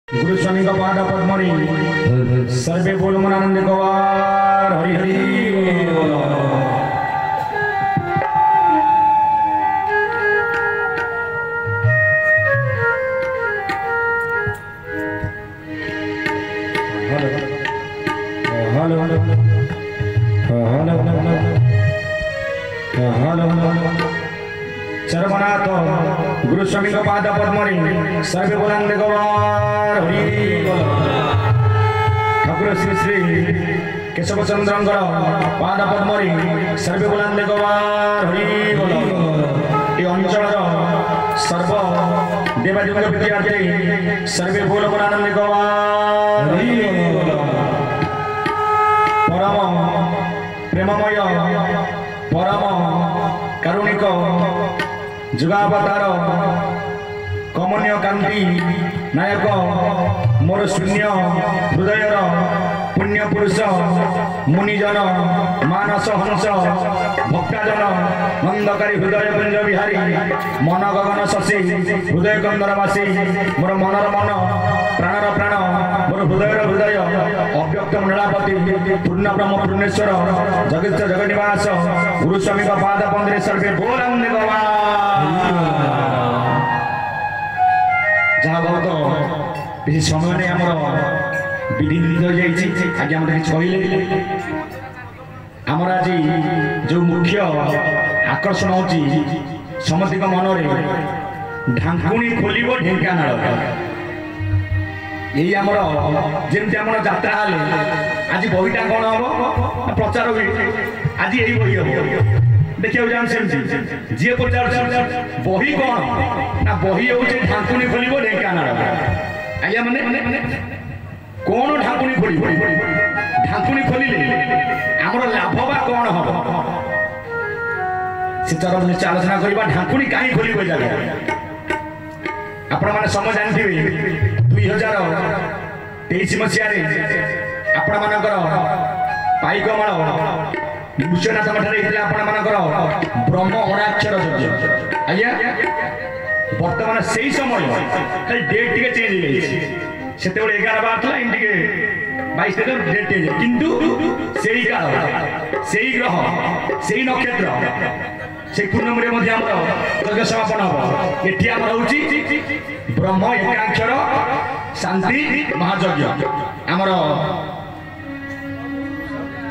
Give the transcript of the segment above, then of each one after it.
गुरु स्वामी का पाद पद्मनि सर्वे बोल मनानंद गवार हरि हरि बोल। हेलो हेलो हेलो चरमनाथ गुरु स्वामी का पाद पद्मनि सर्वे बोलांदे गवार हरि बोल। ठाकुर श्री श्री केशव चंद्र पाद पद्मनि सर्वे बोलांदे गवार हरि बोल। ये अंचल सर्व देवादेव विद्यार्थी सर्वे बोल बोलांदे गवार हरि बोल। परम प्रेममय परम कारुणिक जुगावतार कमनीय कांति नायक मोर शून्य हृदयर पुण्य पुरुष मुनिजन मानस हंस भक्तजन नंदकारी हृदय कुंज बिहारी मन गगन शशि हृदय कंदरवासी मोर मनर मन प्राणर प्राण मोर हृदयर हृदय अव्यक्त नीलापति पूर्ण ब्रह्म पूर्णेश्वर जगत जगन्निवास गुरु स्वामी का पाद पंद्रे सर्वे बोलांदे जहाँ बहुत किसी समय आमर विधि निधि आज आम कहले आमर आज जो मुख्य आकर्षण हो समस्त मन ढांकुणी खोल ढेंकानाल यही आमर जमी आम जात्रा आज बहीटा कौन हम प्रचार हुए आज यही बही हम देखिए जान जी पचार बही कौन ना बही हूँ ढांकुणी खोल ढेंकानाल आज्ञा मैंने कौन ढांकुणी खोल ढांकुणी खोलिले आमर लाभवा कौन हम से चरण निश्चय आलोचना करवा ढांकुणी कहीं खोल जगह आपण मैंने समय जानते 2023 मसीह आपण मानकर पाइकमाल नृसिंहनाथ मठारे आपण ब्रह्म अणाक्षर यज्ञ आज्ञा बर्तमान से ही समय खाली डेट टे चेंज से 11 बार था इन 22 डेट चेंज किंतु से ही काल से ही ग्रह से ही नक्षत्र से पूर्णमी यज्ञ समापन हम ये हूँ ब्रह्म एकाक्षर शांति महायज्ञ आमर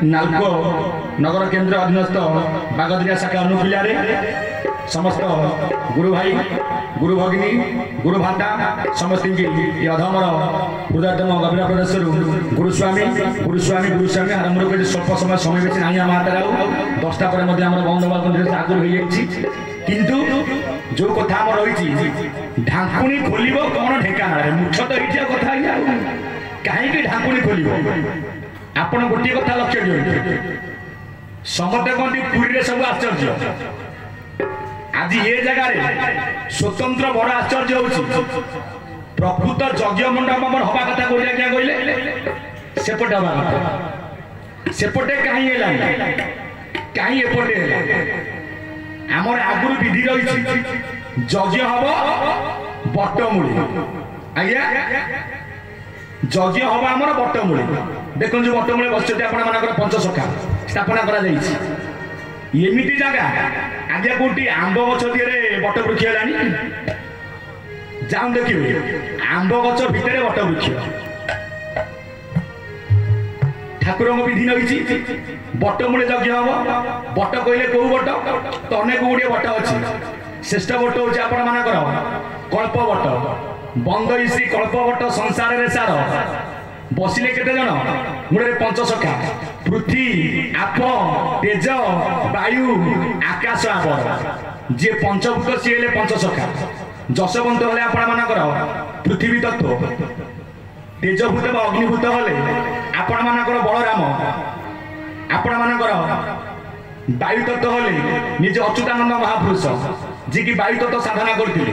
नालको नगर केन्द्र अधीनस्थ बागदरिया शाखा अनुकूलिया समस्त गुरु भाई गुरु भगिनी गुरु भाता समस्त अधमर हृदयतम गभीर प्रदेश गुरुस्वामी गुरुस्वामी गुरुस्वामी आरंभ कर स्वल्प समय समय बेसी ना आम हाथ 10टा पर बंद आगुरी हो किंतु जो कथा आम रही ढांकुणी खोल कौन ढेकानाल मुख्य तो ये कथा कहीं ढांकुणी खोल आपण गोटे कथा लक्ष्य दिखाते समस्ते कहते पुरी सब आश्चर्य आज ये जगह स्वतंत्र बड़ आश्चर्य हो प्रकृत यज्ञ मंडप आम हवा कथा कहले क्या कहले सेपटे हवा कथा सेपटे कहीं कहीं एपटे आमर आगुरी विधि रही यज्ञ हम बटमूली आज्ञा यज्ञ हम आम बटमूली देखो जो बटमूली बस पंचसखा स्थापना करमती जगह आगे कौटी आंब गछ दिए बट वृक्ष है जाऊँ देखिए आंब गछ भितर बट वृक्ष ठाकुर विधि रही बटमूली यज्ञ हम बट कहले कौ बट तो अनेक गुड़े बट अच्छी श्रेष्ठ बट हूँ आपण कल्प बट बंद इसी कल्प बट संसार रे सार बसिले केते जन मुड़े पंचसखा पृथ्वी आप तेज वायु आकाश आवर जे पंचभूत सी पंचसखा जशवंत हेले आपण पृथ्वी तत्व तेजभूत अग्निभूत हेले आपण बलराम आपण वायु तत्व हेले निज अच्युतानंद महापुरुष जी कि वायु तत्व साधना करते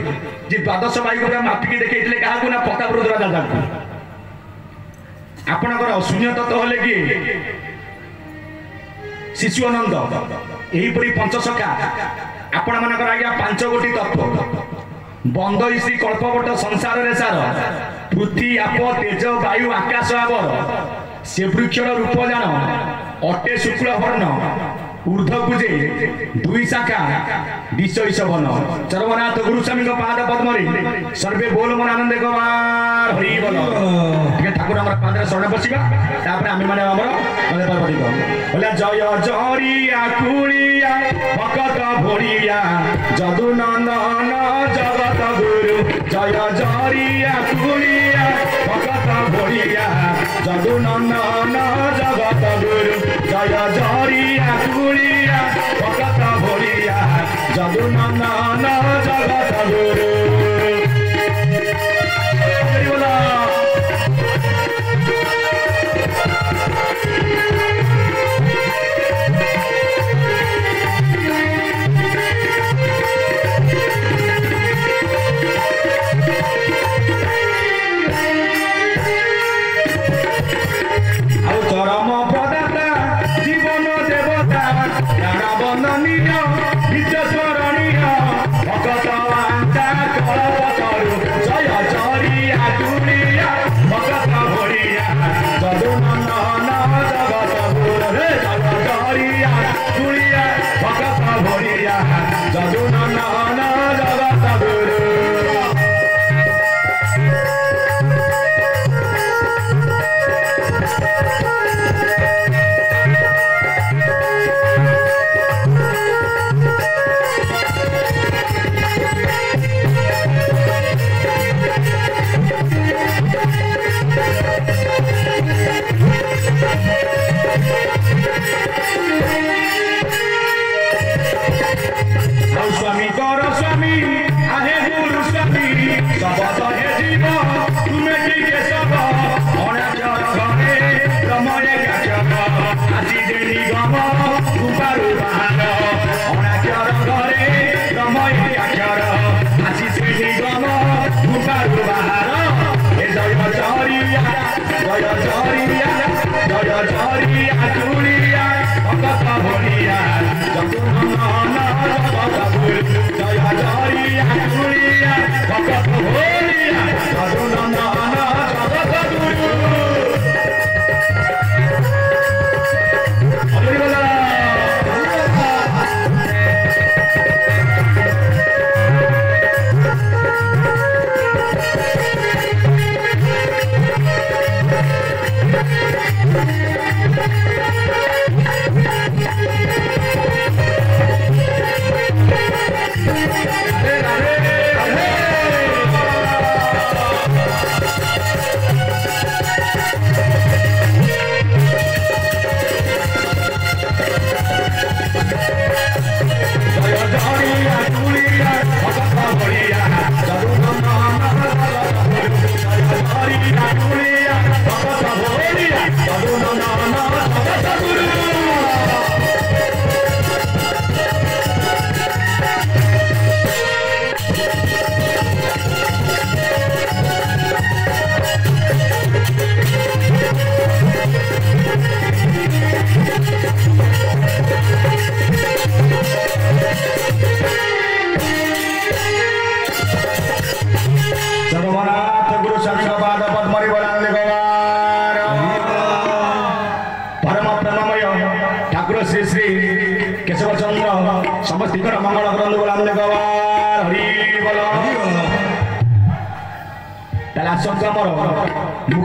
जी द्वादश वायु को मापिकी देखते क्या ना प्रतापरुद्र राजा को आपणकर शून्य तत्व हेले कि शिशुअनंद यहीपरी पंचसखा आपण मानकर आज्ञा 5 गोटी तत्व बंद इसी कल्पवट संसार रे सार पृथ्वी आप तेज वायु आकाश आवर से वृक्षर रूप जान अटे शुक्ल वर्ण ऊर्ध पूजे दुई शाखा विषय शवन चरवनाथ गुरुस्वामी पाद पद्म सर्वे बोल मन आनंद गवार हरि बोल ठाकुर आम पाद शरण बसवा आम मैंने जय जरिया कुड़िया भकत भोड़िया जदु नंदन जगत गुरु जय जरिया कुड़िया भकत भोड़िया जदु नंदन जगत गुरु जय जरिया कुड़िया भकत भोड़िया जदु नंदन जगत गुरु चरम प्रदाता जीवन देवता प्राण बंदनीय नित्य स्मरणीय भगत आंता कलपतरु जय जरिया कुड़िया भगत भोड़िया जदु नंदन जगत गुरु जय जरिया कुड़िया भगत भोड़िया जदु नंदन जगत गुरु स्वामी कर स्वामी आहे गुरु स्वामी शबद हे जीव तुम्हें टिके सब अनाचर घरे रमणे काचक आसी देनी गम कुपारु बाहर अनाचर घरे रमणे काचर आसी देनी गम कुपारु बाहर ए जय जरिया जय जरिया जय जरिया कुड़िया भगत भोड़िया जदु नंदन जगत गुरु जय जरिया कुड़िया भगत भोड़िया जदु नंदन जगत गुरु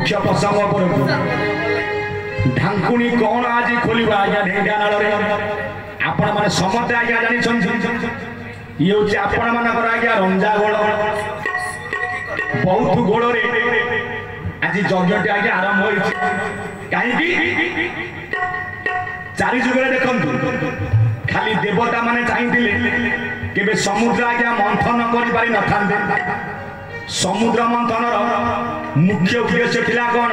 मुख्य प्रसंग ढांकुणी कौन आज खोल आज्ञा ढेंकानाल आपण मैंने समस्ते आज्ञा जानी ये हूँ आपण मानकर आज्ञा रंजा गोड़ बहुत गोड़ आज यज्ञ आज्ञा आरंभ हो कहीं चारि जुगे देखु खाली देवता माने चाहिए समुद्र आज्ञा मंथन कर समुद्र मंथन मुख्य उद्देश्य थिला कौन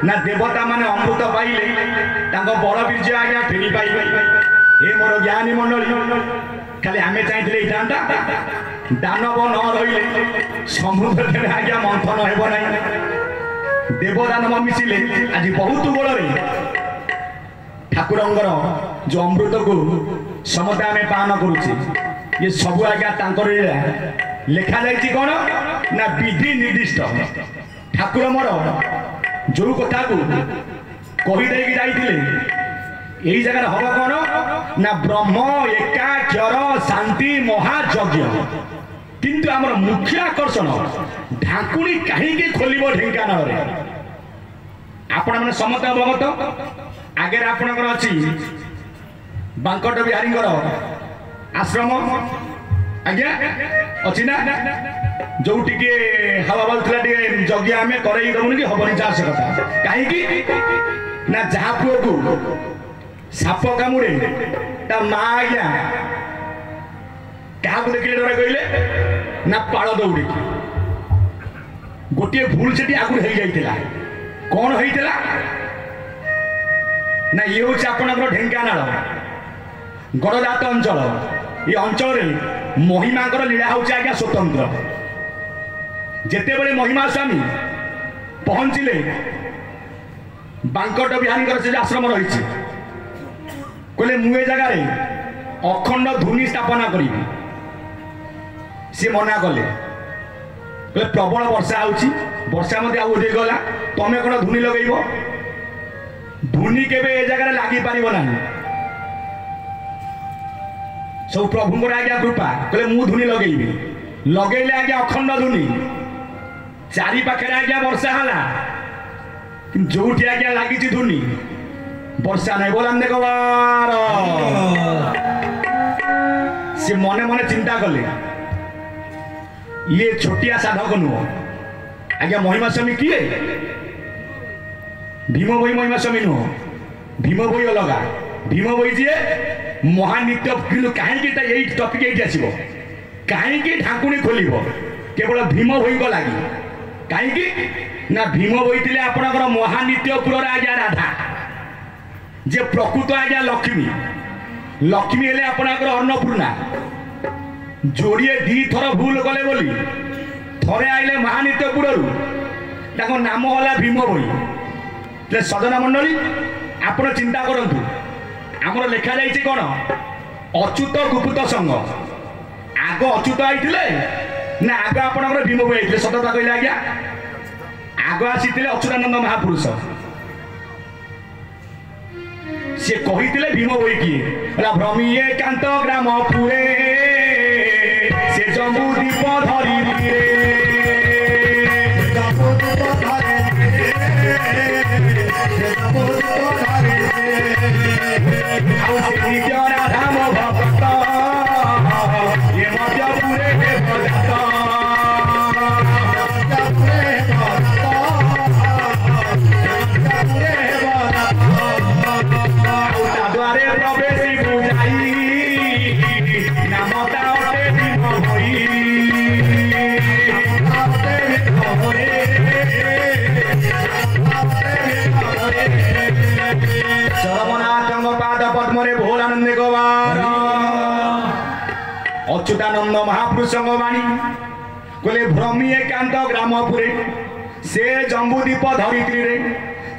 ना देवता माने अमृत पाइले बड़ बीर्ज आज्ञा फेरी पाइबे हे मोर ज्ञानी मंडली खाली आम चाहिए दानव न रही समुद्र आज्ञा मंथन हेब ना देवदानव मिसिले आज बहुत गोड़ ठाकुरंगर जो अमृत को समता आम पान करुचे ये सब आज्ञा लेखा जाइए कौन ना विधि निर्दिष्ट ठाकुर मोर जो कथा को कहीदे जाइए यही जगह हम कौन ना ब्रह्म एकाक्षर शांति महायज्ञ किंतु आमर मुख्य आकर्षण ढाकुणी कहीं खोल ढेंकानाल आपण मैंने समस्त अवगत आगे आपणकर अच्छी बांकट बिहारी आश्रम आज्ञा अच्छी ना जो टे हवा बाजुला यज्ञ आम करई दबुनि कि हबनी चाष कथा कहीं ना जहाँ पुओ को साप कामुड़े ता माँ आज्ञा क्या देखिले डर कहले ना पाड़ दौड़ी गोटे भूल से आगुरी हो जाता कौन होता ना ये हूँ आपंकर ढेंकानाल गड़जात अंचल ये अंचल महिमा लीला हूँ आज्ञा स्वतंत्र जिते बड़े महिमा स्वामी पहुँचले बांकट बिहारी से आश्रम रही कहले मु जगार अखंड धुनी स्थापना करी सी मना कले प्रबल वर्षा वर्षा मत गला तमें कौन धुनी लगे धुनी के जगह लगी पार ना सब प्रभुंर आज्ञा कृपा कहले मु धुनी लगेबी लगेले आज्ञा अखंड धुनी चारि पाखे आज्ञा वर्षा है जो आज्ञा लगी धुनी वर्षा नहीं बोला देखवार सी मने मने चिंता कले ये छोटिया साधक नुह आज्ञा महिमा स्वामी किए भीम भई महिमा स्वामी नुह भीम भई अलगा भीम भई जी महानित्य कहीं टपिक ये आसो कहीं ढाकुणी खोल केवल भीम भई को लगी कहीं ना भीम भई थे आपणकर महानित्यपुर आज्ञा राधा जे प्रकृत आज्ञा लक्ष्मी लक्ष्मी हेले आपणकर अन्नपूर्णा जोड़िए दी थर भूल कले बोली थरे आइले महानित्यपुर नाम है भीम भई सजना मंडली आपण चिंता करंतु आमर लेखा जाइए कौन अच्युत गुप्त संघ आग अच्युत आईते ना आग आपणकर भीम भई आते सतता कहले आज्ञा आग आसी अच्युतानंद महापुरुष सी कही भीम भई किए भ्रमीए कांत ग्राम पुरे से जम्बू दीप धरी राधाम भक्त ये मध्यपुरे द्वारे प्रवेश बुझाई नामता पद्मरे भोलानंद गवार अच्युतानंद महापुरुष वाणी कहले भ्रमी एकांत ग्रामपुरे से जम्बूदीप धरित्री रे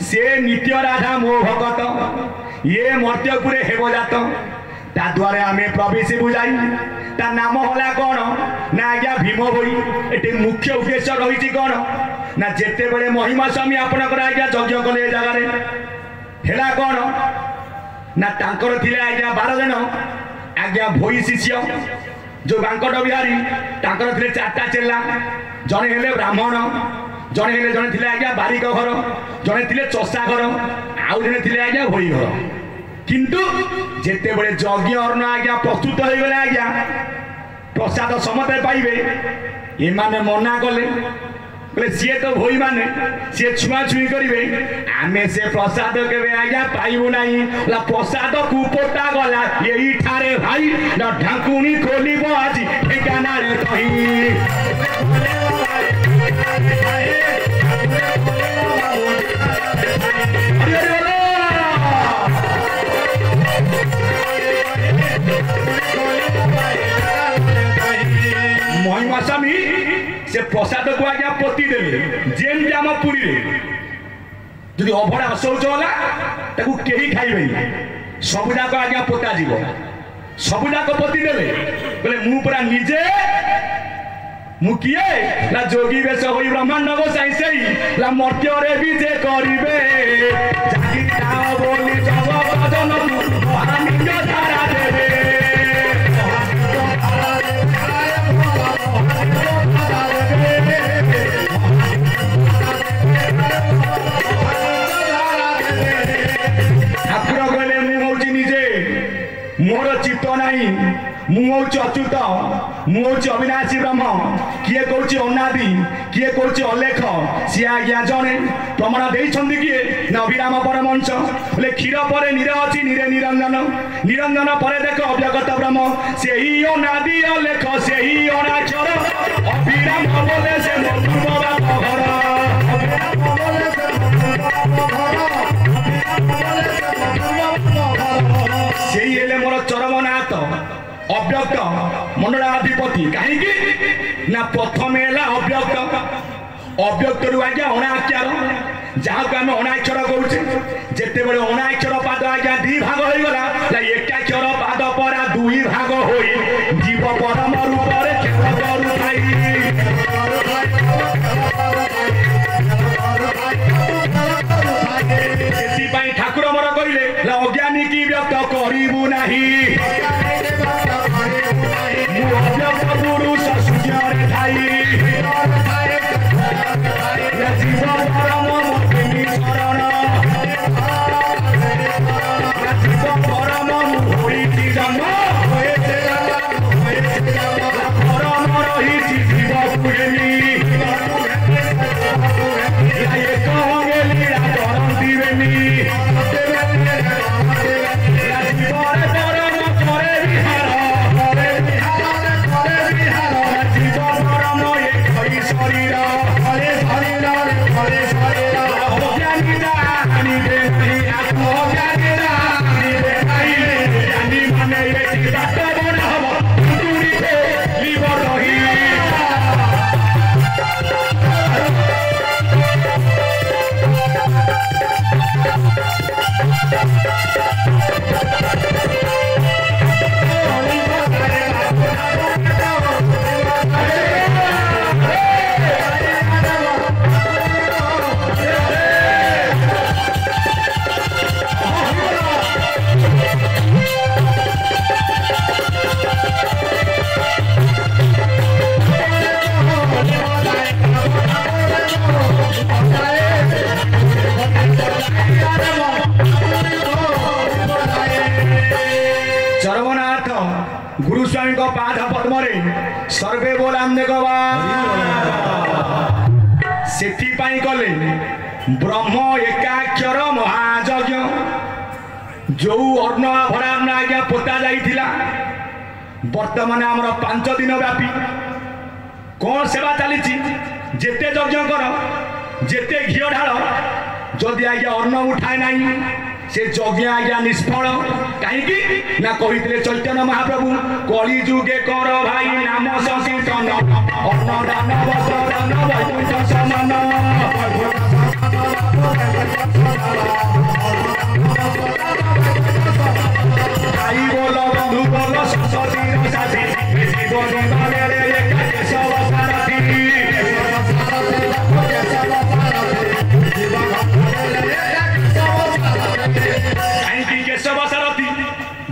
से नित्य राधा मो भगत ये मर्त्यपुरे हेब जात ता द्वारे आमे प्रवेश बुझाई ता नाम होला कौन ना आज्ञा भीम भई एटे मुख्य उद्देश्य रही कौन ना जेते बड़े महिमा स्वामी आपणकर आज्ञा यज्ञ कले जगार हेला कौन ना तांकर थिले आज्ञा 12 जन आज्ञा भोई शिष्य जो बांकट बिहारी तांकर थिले 4टा चेला जने हेले ब्राह्मण जने हेले जने थिले आज्ञा बारिक घर जने थिले चषा घर आउ जने थिले आज्ञा भोई घर किंतु जेते बड़े यज्ञ अर्ण आज्ञा प्रस्तुत हो गले आज्ञा प्रसाद समते पाइबे ए माने मना कले सी तो भई माने सी छुआ छुई करेंगे आमे से प्रसाद के आज्ञा पाइबू ना प्रसाद कुपोटा गला यही ठारे भाई ना ढाकुणी खोल आज ठिकाना कहीं महिमा स्वामी से प्रसाद को आज्ञा पोती देले जेम जाम पुरी जदि अभड़ा शौच होला ताकू केही खाइबे सबुजाक आज्ञा पोता जीव सबुजाक पोती देले बोले मु पूरा निजे मु किए ला जोगी बेश होई ब्रह्मांड को साइसई ला मर्त्य रे भी जे करिवे जागी ताओ बोली जब भजन महानिज धारा देवे ठाकुर कहले मु होची निजे मोर चित्त नाही मु होची अच्युत मु होची अविनाशी ब्रह्म किए कहूँ अनादि किए कहूँ अलेख सी आज्ञा जड़े प्रमाण देइछन्ति किए ना अभिराम परमंश बोले क्षीर पर नीर अच्छी नीरे निरंजन निरंजन पर देख अव्यगत ब्रह्म से ही अनादि अलेख से ही अनाक्षर अभिराम बोले से से मोर चरमनाथ अव्यक्त मंडलाधिपति कहीं ना प्रथम अव्यक्त अव्यक्त रु आज्ञा अणाक्षर जहाँ को आम अणाक्षर करुचे जिते बड़े अणाक्षर पाद आज्ञा दी भाग हो गला एकाक्षर पाद परा दुई भाग हो जीव परम रूप ठाकुर मोर कहले अज्ञानी की व्यक्त करू नहीं पुरुष सूर्य ठाई जीव परम शरण जीव परम होई जन्म परम रही जीव पुरेनी एक होंगे करती बेनी गुरुस्वामी को पाद पद्म सर्वे बोलांदे से कले ब्रह्म एकाक्षर महायज्ञ जो अर्ण भराम आज्ञा पोता जाइथिला वर्तमान आमर 5 दिन व्यापी कौन सेवा चली जेते यज्ञ कर जेते घी ढाल जदि आज्ञा अन्न उठाए नहीं से यज्ञ आज्ञा निष्फल कहीं ना कही चैतन्य महाप्रभु कली जुगे कर भाई नाम संकीर्तन अन्न दान वस्त्र दान वैकुंठ समान भाई बोल बंधु बोल सरस्वती साथी जीवन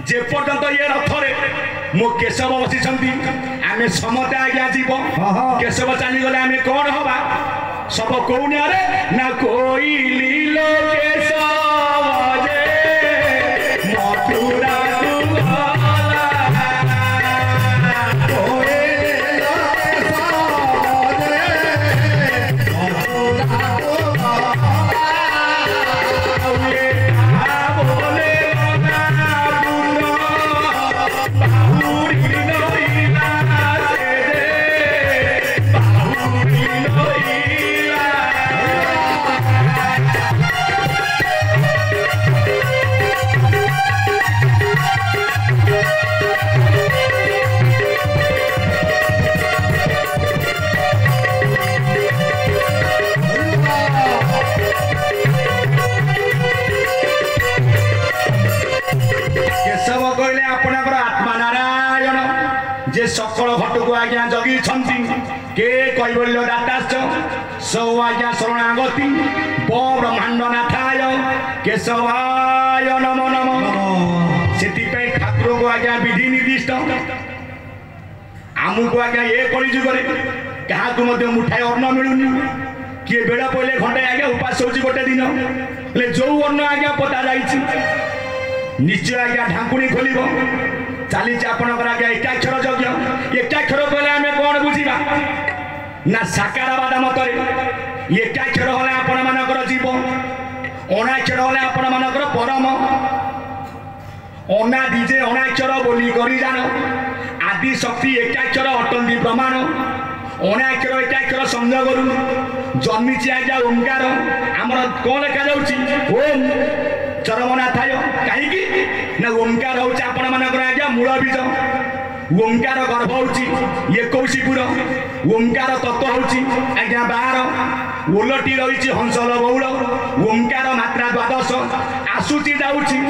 जे पर्यंत ये रथरे मो केशव बसी आमे समते आज्ञा जीव केशव चली गले आमे कौन हवा सब कौन अरे ना कोई लीलो केशव जे मथुरा जे सकल भट्ट को आज्ञा जगी के कैवल्य दाताश्च सौ आज्ञा शरणागति ब्रह्मांड नाथाय केशवाय नमो नमो से ठाकुर को आज्ञा विधि निर्दिष्ट आमको आज्ञा ये कलिजुगे क्या मुठाए अन्न मिलूनी किए बेड़ पड़े घंटे आज्ञा उपास हो गोटे दिन जो अन्न आज्ञा पता जाइए निश्चय आज्ञा ढाकुणी खोल चली आपणकर आज्ञा एकाक्षर यज्ञ एकाक्षर कहले आम कौन बुझा ना साकाराबाद मतरे एकाक्षर हले आपण मानकर जीव अणाक्षर हले आपण मानकर परम अनादि जे अणाक्षर बोली करी जान आदि शक्ति एकाक्षर अटंती प्रमाण अणाक्षर एकाक्षर समझ करू जन्मी आज्ञा ओंकार आमर कौन लेखा जाऊँगी ओम चरमनाथाय कहीं ना ओंकार हूँ आपण मानकर आज्ञा मूल बीज ओंकार गर्भ हूँ 21 ओंकार तत्व हूँ आज्ञा 12 ओलटी रही हंसल बहुल ओंकार मात्रा 12 आसूची जाऊँगी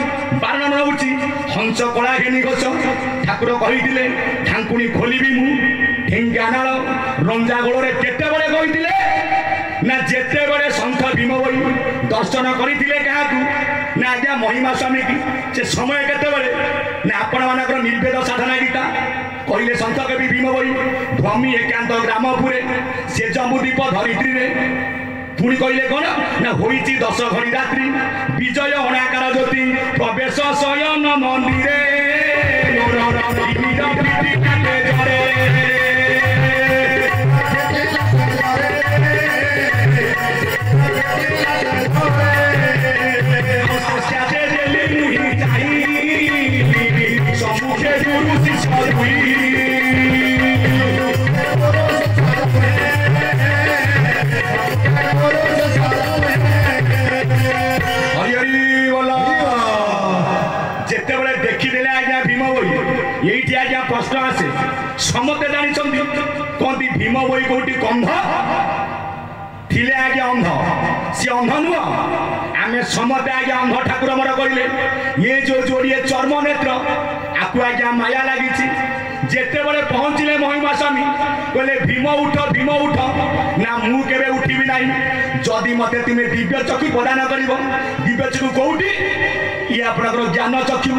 12 रही हंस कला घेनी गछ ठाकुर कही ढाकुणी खोलि मु ढेंकानाल रंजागोल केते बड़े कही ना जेते बड़े शंख भीम बई दर्शन करते क्या ना आज्ञा महिमा स्वामी की से समय केते बड़े ना आपण मानकर निर्वेद साधना गीता कहले संत कवि भीम बई भूमि एकांत ग्रामपुरे से जम्बुदीप धरित्री रे पुणी कहले कौन ना होईची 10 घड़ी रात्रि विजय अणाकार ज्योति प्रवेश शयन मंदिरे जेतेबेले देखीदेले आज्ञा भीम बई ये आज्ञा प्रश्न आसे समते जानी कहती भीम बई कौटी कंध थिले आज्ञा अंध सी अंध नुह आम समते आज्ञा अंध ठाकुर मोर कहले ये जो जोड़िए चर्म नेत्र आपको आज्ञा माया लगी जेते बड़े पहुँचले महिमा स्वामी कहले भीम उठ ना मु केबे उठिबी नाही जदि मते तुमे दिव्य चक्षु प्रदान करिव दिव्य चक्षु कोउटी ये आपनकर ज्ञान चक्षु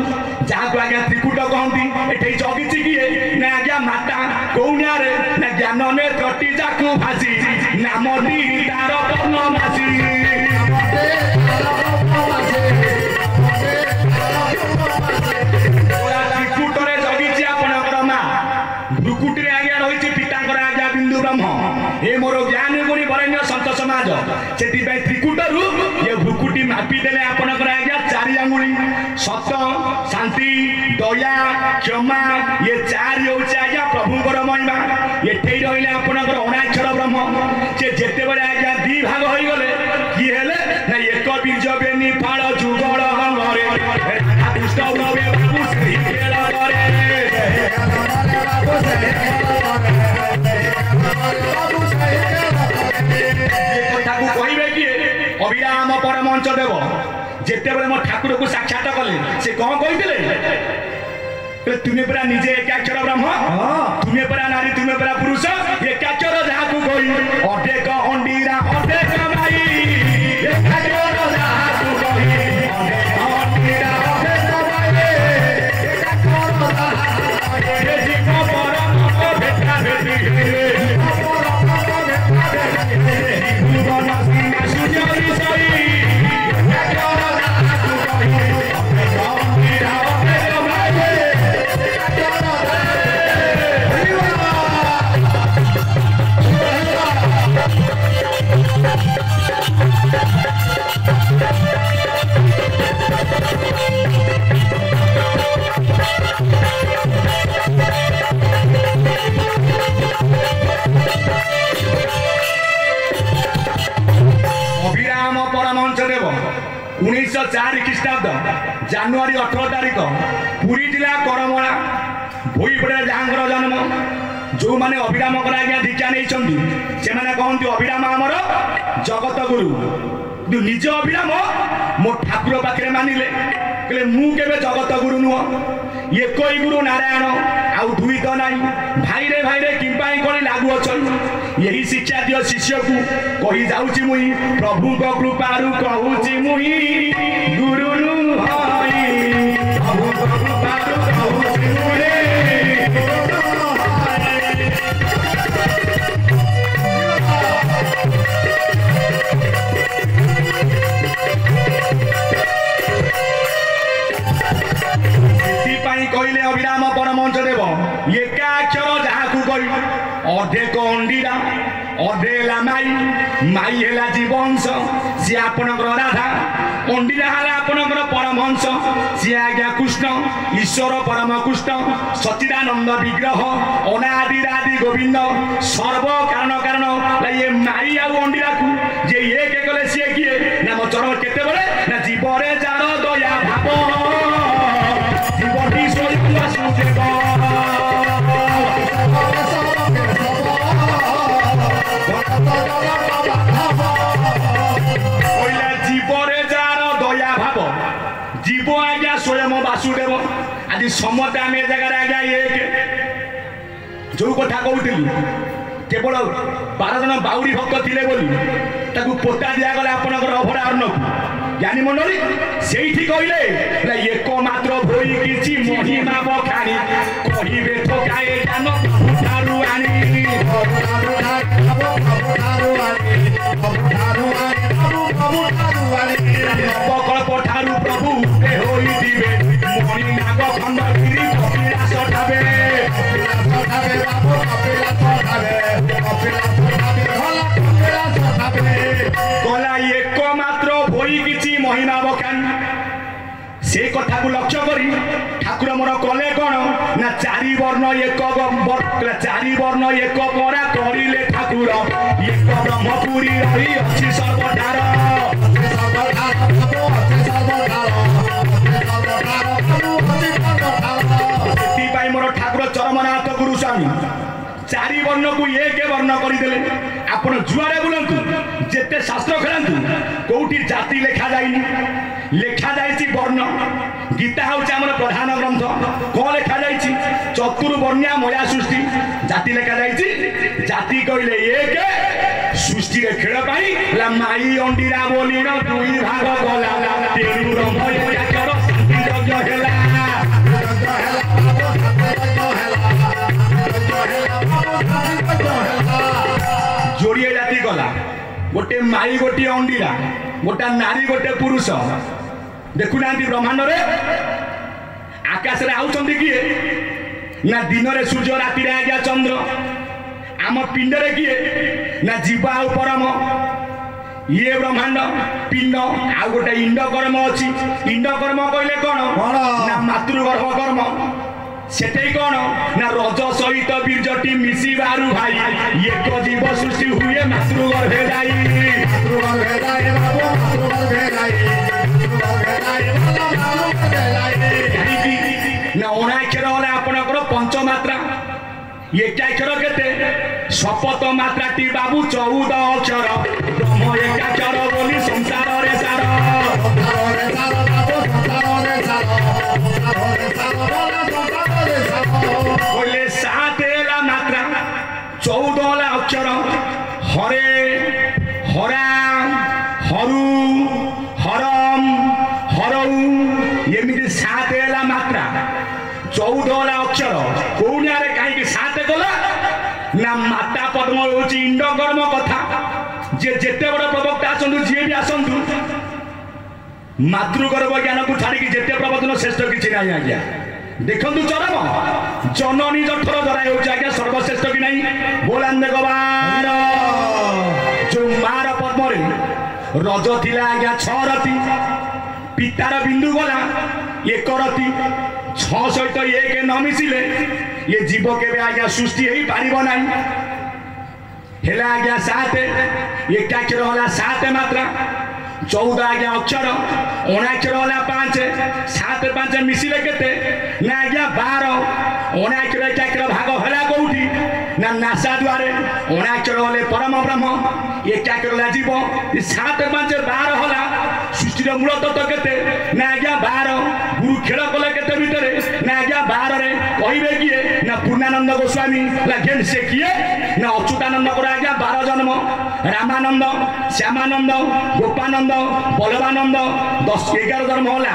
जहाँ को आज्ञा त्रिकुट कहती एठे जगिची किए ना आज्ञा माता कौनिया रे ना ज्ञान नेत्र टीजाकु भासी नाम दी तार पद्मवासी त्रिकुटरे जगिची आपनकर मा भ्रुकुटी आज्ञा रही पितांकर आज्ञा बिंदु ब्रह्म ए मोर ज्ञान गुणी वरेण्य संत समाज से त्रिकुटरू ये भ्रुकुटी मापी देले आपनकर आज्ञा 4 आंगुली सत शांति दया क्षमा ये 4 हूँ आज्ञा प्रभुंर महिमा एठे रही आपनकर अणाक्षर ब्रह्म से जेते बड़े आज्ञा 2 भाग हो गले कि हेले ना एक बीज बेनी फाड़ जुगल हंगरे दुष्ट नवे बाबू सही खेल करे कहबे कि अभिराम परमंच देव जेते बड़े मो ठाकुर को साक्षात कले से कौन कही तुम्हें परा निजे एकाक्षर ब्रह्म तुम्हें परा नारी तुम्हें परा पुरुष एकाक्षर जहाँ को कही अटेक अंडीरा अटेक माई एकाक्षर जहाँ को कही अटेक अंडीरा अटेक माई एकाक्षर जहाँ जीव परम भेटा भेटी भुवन सीमा सूर्य विषयी अभिराम परमहंस देव 1904 ख्रीष्टाब्द जानुआरी 18 तारिख पुरी जिला करमला भोईपड़ा जहाँ जन्म जो मैंने अभिराम आज्ञा दीक्षा नहीं से कहते अभिराम आमर जगत गुरु निज अभिराम मो ठाकुर पाखे मानिले कहले मु केबे जगत गुरु नुह एक ही गुरु नारायण आउ दुई तो नाई भाई रे किंपाई करी लागू अछन यही शिक्षा दियो शिष्य को कही जाउची मुई प्रभु को कृपारु कहूची मुई गुरु नु भाई प्रभु को कृपारु कहूची मुई कहले अभिराम परमहंस देव एकाक्षर जहाँ को कही अधेक अंडीरा अधे माई माई है जीवंश सी आपणकर राधा अंडीरा है आपणकर परमहंस सी आज्ञा कृष्ण ईश्वर परम कृष्ण सच्चिदानंद विग्रह अनादिरादि गोविंद सर्व कारण कारण ये माई आउ अंडीरा को जे एक कले सी किए ना मो चरण केते बळे ना जीवरे जार दया भाव जीवटी स्वयं वासुदेव जीवरे जार दया भाव जीव आज्ञा स्वयं वासुदेव आज समते आम जगार आज्ञा एक जो कथा कहूली केवल 12 जन बाउरी भक्त थिले बोली ताकू पोता दिगला आपणकर अभरा अर्णक ज्ञानी मंडली से कहले एकमात्र भोई किछि महिमा बखाणी कहिबे ठकाए ज्ञान ठारू आनी नवकल्प ठारू प्रभु होई दिबे मणि नाग खंडगिरी कपिलास ठावे गला एकमात्र भोई किछि महिमा बखानी से कथा को लक्ष्य करी ठाकुर मोर कले कौन ना चारि वर्ण एक चारि वर्ण एक परा करिले ठाकुर एक ब्रह्मपुरी रही अछि सर्वधार सेति मोर ठाकुर चरमनाथ गुरु स्वामी चारि वर्ण को एक वर्ण करदेले आपण जुआरे बुलंतु जेते शास्त्र खेलंतु कोठी जाति लेखा जाइनी लेखा जाइछि वर्ण गीता हउछि हमर प्रधान ग्रंथ को लेखा जाइछि चतुर्वर्ण्या मया सृष्टि जाति लेखा जाइछि जाति कहले एक सृष्टि रे खेल पाई ला माई अंडीरा बोली न दुई भाग गला तेरु रंभ याकर शांति यज्ञ हेला जोड़िए जाति गला गोटे माई गोटे अंडीरा गोटा नारी गोटे पुरुष देखुना ब्रह्मांड रे आकाश रे आउचंदी किए ना दिन रे सूर्य राति रे आज्ञा चंद्र आम पिंड रे किए ना जीव आउ परम ये ब्रह्मांड पिंड आ गोटे इंड कर्म अच्छी इंड कर्म कहले कौन ना मातृगर्भ कर्म सेटे कौन ना रज सहित बीर्जटी मिसी बारू भाई एक जीव सृष्टि हुए मातृगर्भे जाई ना अणाक्षर है आपणकर पंचमात्रा एकाक्षर केते शपथ मात्राटी बाबू 14 अक्षर ब्रह्म एकाक्षर बोली संसार रे सार बोले 7 है मात्रा 14 है अक्षर हरे हरा हरु हरम हरऊ एमती 7 है मात्रा 14 है अक्षर कौनिया कहीं 7 गला ना माता पद्म हूँ इंड कर्म कथा जे जेते बड़ प्रवक्ता आसतु जी भी आसतु मातृगर्भ ज्ञान को छाड़ी जेते प्रवचन श्रेष्ठ किसी ना आज्ञा देखु चरम जननी जठर धरा आज्ञा सर्वश्रेष्ठ कि नहीं बोलांदे गवार जो मार पद्म रज थिला आज्ञा 6 रति पितार बिंदु गला 1 रति 6 सहित 1 न मिसिले ये जीव केबे आज्ञा सृष्टि हो पार ना हेला आज्ञा 7 एकाक्षर होला 7 मात्रा 14 आज्ञा अक्षर अणाक्षर होला 5 7 5 मिसिले केते ना आज्ञा 12 अणाक्षर एकाक्षर भाग होला कोउठी ना नासा द्वारे अणाक्षर होले परम ब्रह्म एकाक्षर होला जीव 7 5 12 होला सृष्टि मूल तत्व केते ना आज्ञा 12 गुरु खेल कले केते भितरे ना आज्ञा କହିବେ କିଏ ନା ପୂର୍ଣ୍ଣାନନ୍ଦ ଗୋସ୍ୱାମୀ ଘେନ ସେ କିଏ ନା ଅଚ୍ୟୁତାନନ୍ଦ ଆଜ୍ଞା 12 ଜନ୍ମ ରାମାନନ୍ଦ ଶ୍ୟାମାନନ୍ଦ ଗୋପାନନ୍ଦ ବଲ୍ଲଭାନନ୍ଦ 11 ଜନ୍ମ ହେଲା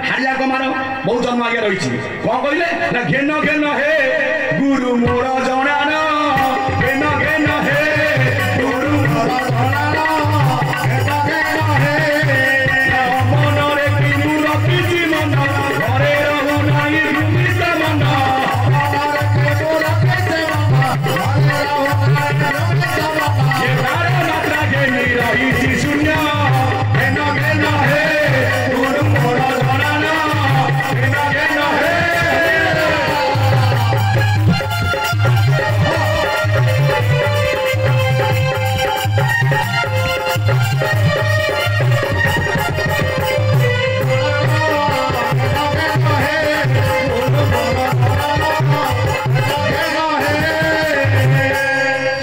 ହାରିଆ କୁମାର ବହୁତ ଜନ୍ମ ଆଜ୍ଞା ରହିଛି କଣ କହିଲେ ନା ଘେନ ଘେନ ହେ ଗୁରୁ ମୋର ଜଣାନ ଘେନ ଘେନ ହେ ଗୁରୁ ମୋର ଜଣାନ ଘେନ ଘେନ ହେ ମନରେ କିନୁ ରଖିଛି ମନ ଘରେ ରହୁ ନାହିଁ ଭୂମିତ ମନ ରହିଛି ଶୂନ୍ୟ ଘେନ ଘେନ ହେ ଗୁରୁ ମୋର ଜଣାନ ଘେନ ଘେନ ହେ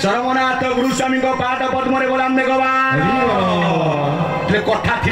ଚରମନାଥ ଗୁରୁସ୍ୱାମୀଙ୍କ ପାଦ ପଦ୍ମରେ ଗୋଲାମ ଭଗବାନ କଥା ଥିଲା।